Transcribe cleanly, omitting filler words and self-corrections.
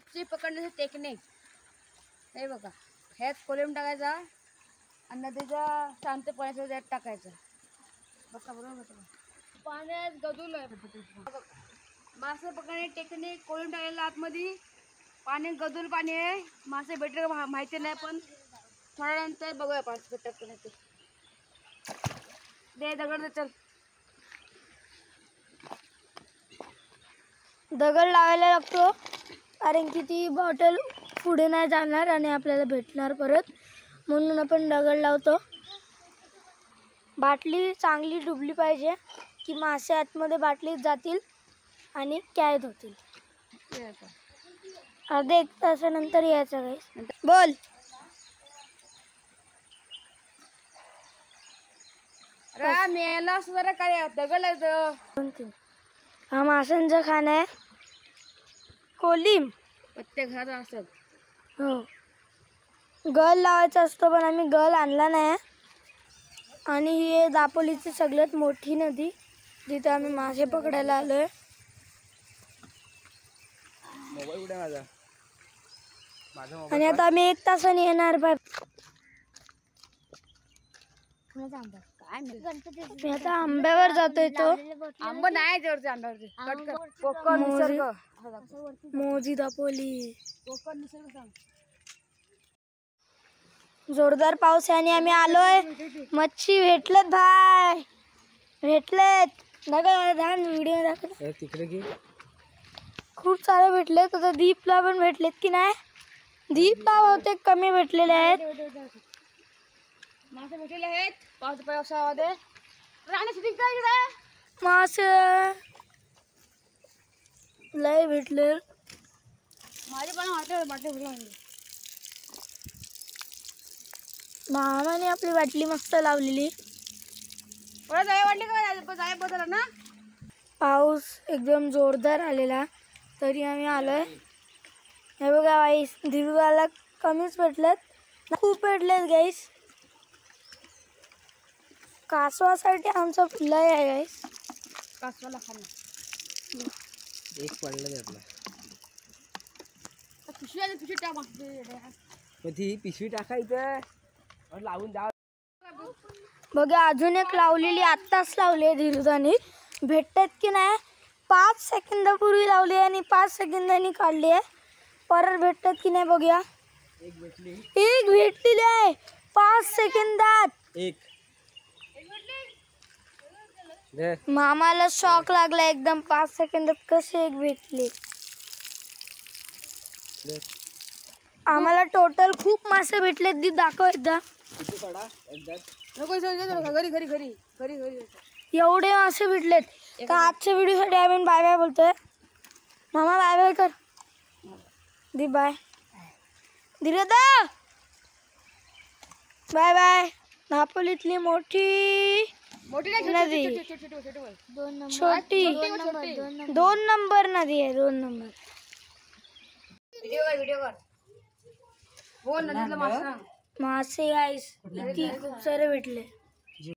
मच्छी पकडण्याची टेक्निक हे बघा. ह्यात कोलम टाकायचा आणि नदीच्या शांत पाण्याच्या त्यात टाकायचं. बघा बरोबर पाण्यात गदूल मासे पकडण्याची टेक्निक. कोलम टाकायला आतमध्ये पाणी गदूल पाणी आहे. मासे भेटले का माहिती नाही पण थोड्यानंतर बघूया पाणी भेटत नाही ते. दे दगड दे चल. दगड लावायला लागतो कारण की ती बॉटल पुढे नाही जाणार आणि आपल्याला भेटणार परत, म्हणून आपण दगड लावतो. बाटली चांगली डुबली पाहिजे की मासे आतमध्ये बाटलीत जातील आणि कैद होतील. अर्धा 1 तासानंतर यायचं गाईस. बोल. मेला सुद्धा काय दगड लागतं. हा माशांचं खाणं आहे. कोलिम प्रत्येक घरात असतात. हो, गल लावायचा असतो पण आम्ही गल आणला नाही. आणि ही दापोलीची सगळ्यात मोठी नदी जिथे आम्ही मासे पकडायला आलोय. आणि आता आम्ही 1 तासाने येणार. बाय. मी आता आंब्यावर जातोय. तो आंबा नाही त्यावरती आंब्यावरती मोजी दापोली कोकण निसर्ग सांग. जोरदार पाऊस आहे आणि आम्ही आलोय. मच्छी भेटलेत भाई, भेटलेत. व्हिडिओ दाखव तिकडे की खूप सारे भेटलेत. आता दीपला पण भेटलेत की नाही. दीपला बहुतेक कमी भेटलेले आहेत. मासे भेटलेले आहेत पावसामध्ये. मासे लय भेटले. माझे पण वाटले भेटले. मामाने आपली बाटली मस्त लावलेली. वाटली का जाय बदल ना. पाऊस एकदम जोरदार आलेला तरी आम्ही आलोय. हे बघा गाईस, दिवगाला कमीच भेटलेत, खूप भेटलेत गाईस. कासवासाठी आमचं लय आहे गाईस. कासवाला खाणं एक पडलं त्यातला. पिशवी टाक. ती पिशवी टाकायचं लावून जा. बघा अजून एक लावलेली, आत्ताच लावली आहे धीरुदानी. भेटतात की नाही 5 सेकंदापूर्वी लावली आणि 5 सेकंदांनी काढली आहे. परत भेटतात की नाही बघूया. एक भेटलेली आहे 5 सेकंदात. एक मामाला शॉक लागला एकदम. 5 सेकंदात कसे एक भेटले. आम्हाला टोटल खूप मासे भेटले. दी दाखव एकदा. घरी घरी घरी घरी घरी एवढे मासे भेटलेत. तर आजच्या व्हिडिओसाठी आम्ही बाय बाय बोलतोय. मामा बाय बाय कर. दी बाय. दिरदा बाय बाय. दापोलीतली मोठी नदी, छोटी 2 नंबर नदी आहे. 2 नंबर. व्हिडिओ कर. हो नदीतला मासा मासे आईस किती खूप सारे भेटले.